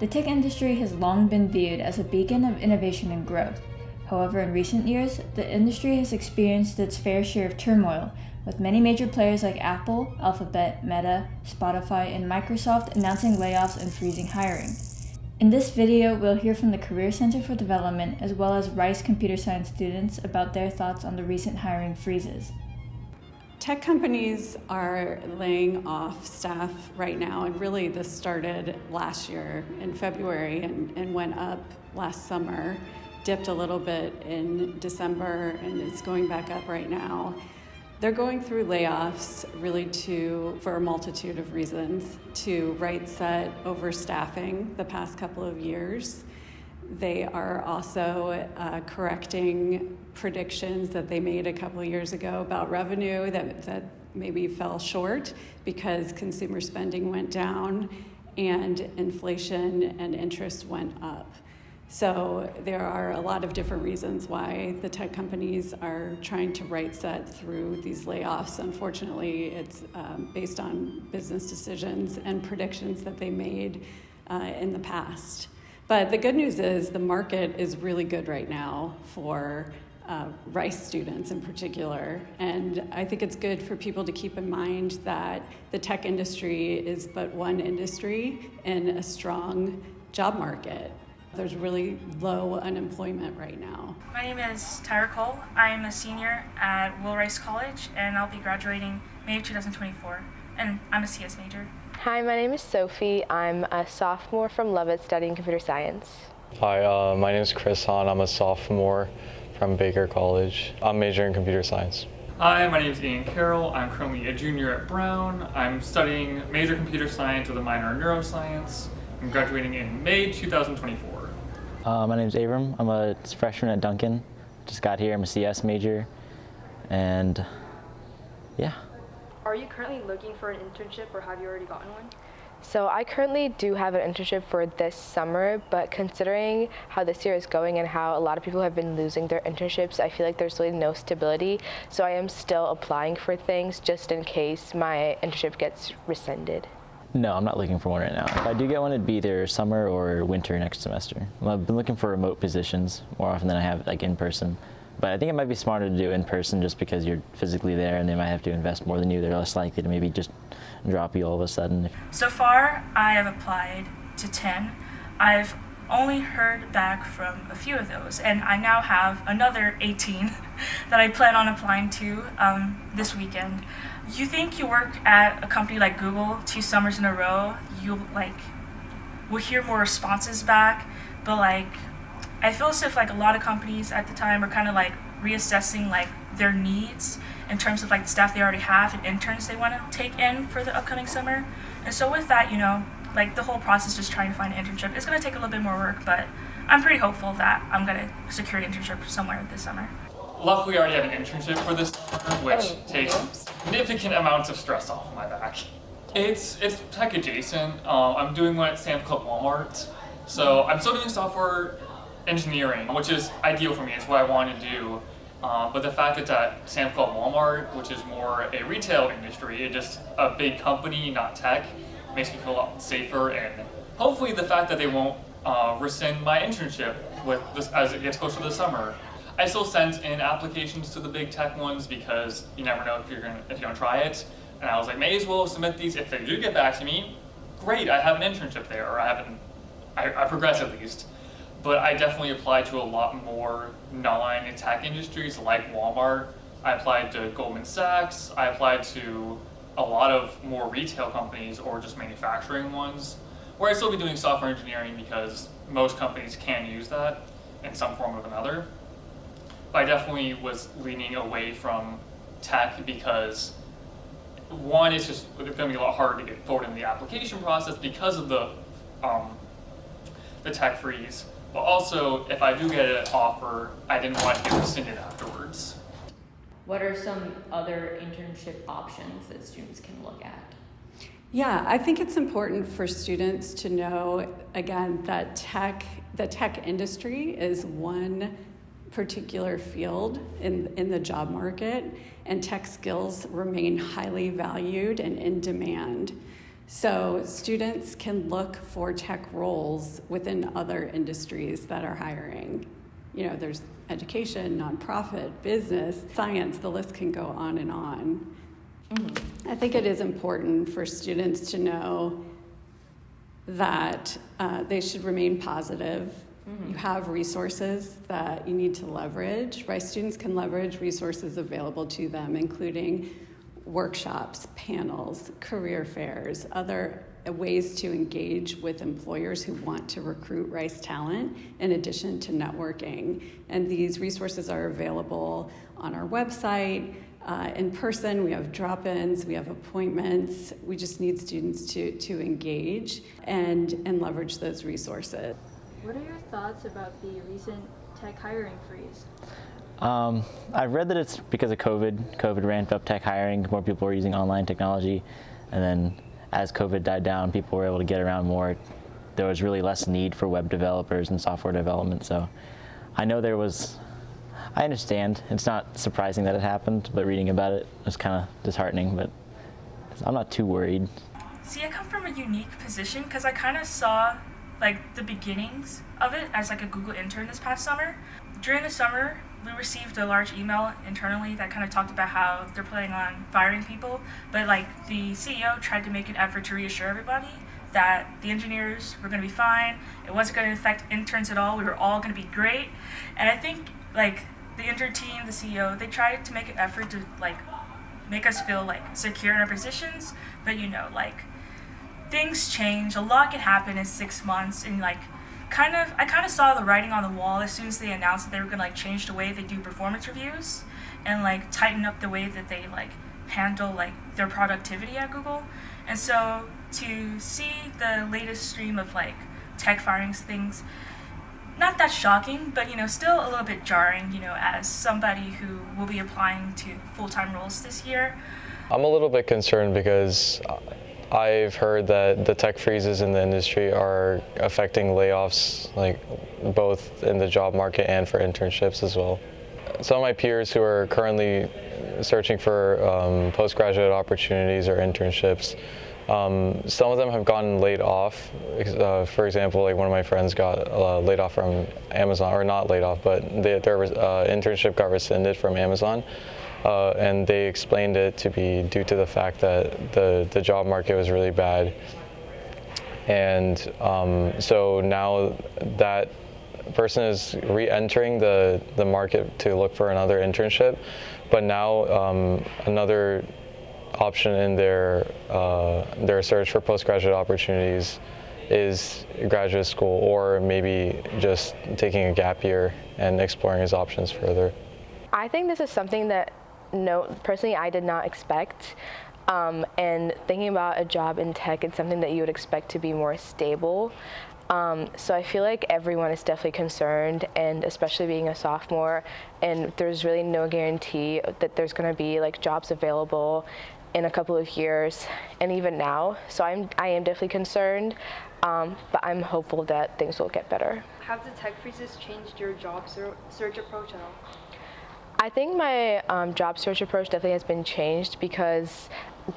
tech industry has long been viewed as a beacon of innovation and growth. However, in recent years, the industry has experienced its fair share of turmoil, with many major players like Apple, Alphabet, Meta, Spotify, and Microsoft announcing layoffs and freezing hiring. In this video, we'll hear from the Career Center for Development as well as Rice computer science students about their thoughts on the recent hiring freezes. Tech companies are laying off staff right now, and really this started last year in February and went up last summer, dipped a little bit in December, and it's going back up right now. They're going through layoffs really for a multitude of reasons, to right-set overstaffing the past couple of years. They are also correcting predictions that they made a couple of years ago about revenue that maybe fell short because consumer spending went down and inflation and interest went up. So there are a lot of different reasons why the tech companies are trying to right-set through these layoffs. Unfortunately, it's based on business decisions and predictions that they made in the past. But the good news is the market is really good right now for Rice students in particular. And I think it's good for people to keep in mind that the tech industry is but one industry in a strong job market. There's really low unemployment right now. My name is Tyra Cole. I am a senior at Will Rice College, and I'll be graduating May of 2024, and I'm a CS major. Hi, my name is Sophie. I'm a sophomore from Leavitt studying computer science. Hi, my name is Chris Hahn. I'm a sophomore from Baker College. I'm majoring in computer science. Hi, my name is Ian Carroll. I'm currently a junior at Brown. I'm studying major computer science with a minor in neuroscience. I'm graduating in May 2024. My name is Abram. I'm a freshman at Duncan. Just got here. I'm a CS major. And yeah. Are you currently looking for an internship, or have you already gotten one? So I currently do have an internship for this summer, but considering how this year is going and how a lot of people have been losing their internships, I feel like there's really no stability. So I am still applying for things just in case my internship gets rescinded. No, I'm not looking for one right now. If I do get one, it'd be either summer or winter next semester. Well, I've been looking for remote positions more often than I have like in person. But I think it might be smarter to do in person just because you're physically there and they might have to invest more than you. They're less likely to maybe just drop you all of a sudden. So far, I have applied to 10. I've only heard back from a few of those, and I now have another 18 that I plan on applying to this weekend. You think you work at a company like Google 2 summers in a row, will hear more responses back, but I feel as if a lot of companies at the time are kind of reassessing their needs in terms of the staff they already have and interns they want to take in for the upcoming summer. And so with that, the whole process just trying to find an internship, it's going to take a little bit more work, but I'm pretty hopeful that I'm going to secure an internship somewhere this summer. Luckily, I already have an internship for this summer, which takes significant amounts of stress off my back. It's tech adjacent. I'm doing one at Sam's Club Walmart. So I'm still doing software engineering, which is ideal for me. It's what I want to do. But the fact it's at Sam's Club Walmart, which is more a retail industry, it's just a big company, not tech, makes me feel a lot safer. And hopefully the fact that they won't rescind my internship with this as it gets closer to the summer. I still sent in applications to the big tech ones because you never know if you're gonna try it. And I was like, may as well submit these. If they do get back to me, great, I have an internship there, or I progress at least. But I definitely applied to a lot more non-tech industries like Walmart. I applied to Goldman Sachs. I applied to a lot of more retail companies or just manufacturing ones, where I'd still be doing software engineering because most companies can use that in some form or another. But I definitely was leaning away from tech because one, it's just going to be a lot harder to get forward in the application process because of the tech freeze. But also, if I do get an offer, I didn't want to get rescinded afterwards. What are some other internship options that students can look at? Yeah, I think it's important for students to know, again, that the tech industry is one particular field in the job market, and tech skills remain highly valued and in demand. So students can look for tech roles within other industries that are hiring. There's education, nonprofit, business, science, the list can go on and on. I think it is important for students to know that they should remain positive. You have resources that you need to leverage. Rice students can leverage resources available to them, including workshops, panels, career fairs, other ways to engage with employers who want to recruit Rice talent, in addition to networking. And these resources are available on our website. In person, we have drop-ins, we have appointments. We just need students to engage and leverage those resources. What are your thoughts about the recent tech hiring freeze? I've read that it's because of COVID. COVID ramped up tech hiring. More people were using online technology. And then as COVID died down, people were able to get around more. There was really less need for web developers and software development. So I know I understand. It's not surprising that it happened, but reading about it was kind of disheartening. But I'm not too worried. See, I come from a unique position because I kind of saw the beginnings of it as a Google intern this past summer. During the summer, we received a large email internally that kind of talked about how they're planning on firing people, but the CEO tried to make an effort to reassure everybody that the engineers were going to be fine. It wasn't going to affect interns at all. We were all going to be great. And I think the intern team, the CEO, they tried to make an effort to make us feel secure in our positions, but things change. A lot can happen in 6 months, and I kind of saw the writing on the wall as soon as they announced that they were gonna change the way they do performance reviews and tighten up the way that they handle their productivity at Google. And so to see the latest stream of tech firings, things not that shocking, but still a little bit jarring, as somebody who will be applying to full-time roles this year. I'm a little bit concerned because I've heard that the tech freezes in the industry are affecting layoffs, both in the job market and for internships as well. Some of my peers who are currently searching for postgraduate opportunities or internships, some of them have gotten laid off. For example, one of my friends got laid off from Amazon, or not laid off, but their internship got rescinded from Amazon. And they explained it to be due to the fact that the job market was really bad. And so now that person is re-entering the market to look for another internship, but now another option in their search for postgraduate opportunities is graduate school, or maybe just taking a gap year and exploring his options further. I think this is something that personally I did not expect. And thinking about a job in tech, it's something that you would expect to be more stable. So I feel like everyone is definitely concerned, and especially being a sophomore, and there's really no guarantee that there's going to be jobs available in a couple of years, and even now. So I am definitely concerned, but I'm hopeful that things will get better. Have the tech freezes changed your job search approach at all? I think my job search approach definitely has been changed, because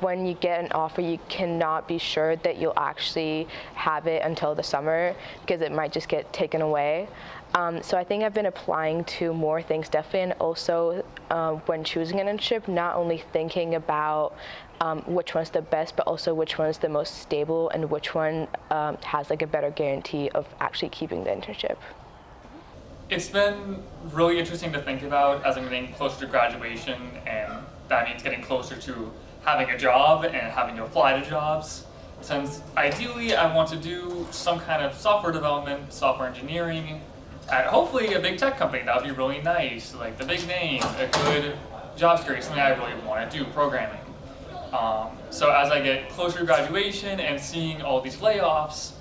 when you get an offer, you cannot be sure that you'll actually have it until the summer, because it might just get taken away. So I think I've been applying to more things definitely, and also when choosing an internship, not only thinking about which one's the best, but also which one's the most stable and which one has a better guarantee of actually keeping the internship. It's been really interesting to think about as I'm getting closer to graduation, and that means getting closer to having a job and having to apply to jobs. Since ideally I want to do some kind of software development, software engineering, at hopefully a big tech company. That would be really nice, the big name, a good job security, something I really want to do, programming. So as I get closer to graduation and seeing all these layoffs,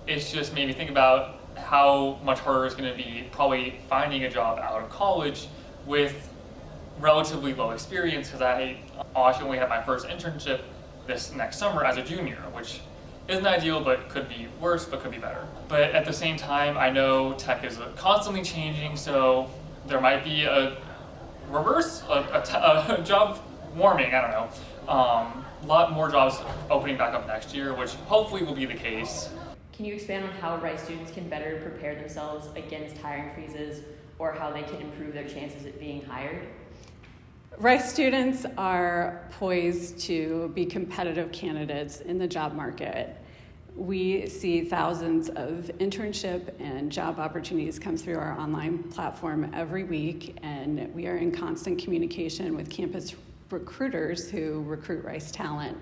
it's just made me think about how much harder it's going to be probably finding a job out of college with relatively low experience, because I actually only had my first internship this next summer as a junior, which isn't ideal, but could be worse, but could be better. But at the same time, I know tech is constantly changing, so there might be a reverse, a job warming, I don't know. a lot more jobs opening back up next year, which hopefully will be the case. Can you expand on how Rice students can better prepare themselves against hiring freezes, or how they can improve their chances at being hired? Rice students are poised to be competitive candidates in the job market. We see thousands of internship and job opportunities come through our online platform every week, and we are in constant communication with campus recruiters who recruit Rice talent.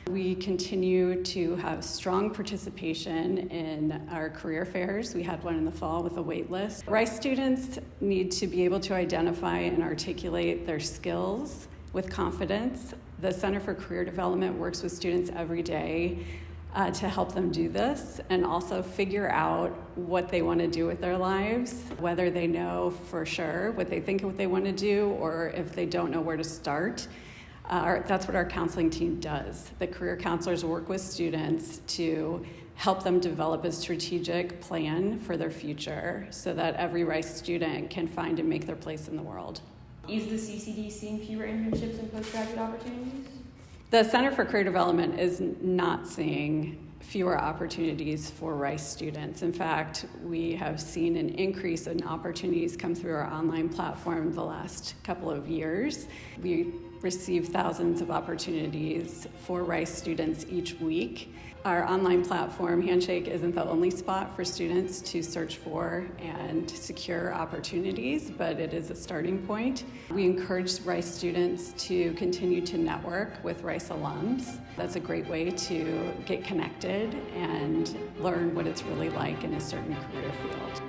We continue to have strong participation in our career fairs. We had one in the fall with a wait list. Rice students need to be able to identify and articulate their skills with confidence. The Center for Career Development works with students every day to help them do this, and also figure out what they want to do with their lives, whether they know for sure what they think they want to do, or if they don't know where to start. That's what our counseling team does. The career counselors work with students to help them develop a strategic plan for their future so that every Rice student can find and make their place in the world. Is the CCD seeing fewer internships and postgraduate opportunities? The Center for Career Development is not seeing fewer opportunities for Rice students. In fact, we have seen an increase in opportunities come through our online platform the last couple of years. We receive thousands of opportunities for Rice students each week. Our online platform, Handshake, isn't the only spot for students to search for and secure opportunities, but it is a starting point. We encourage Rice students to continue to network with Rice alums. That's a great way to get connected and learn what it's really like in a certain career field.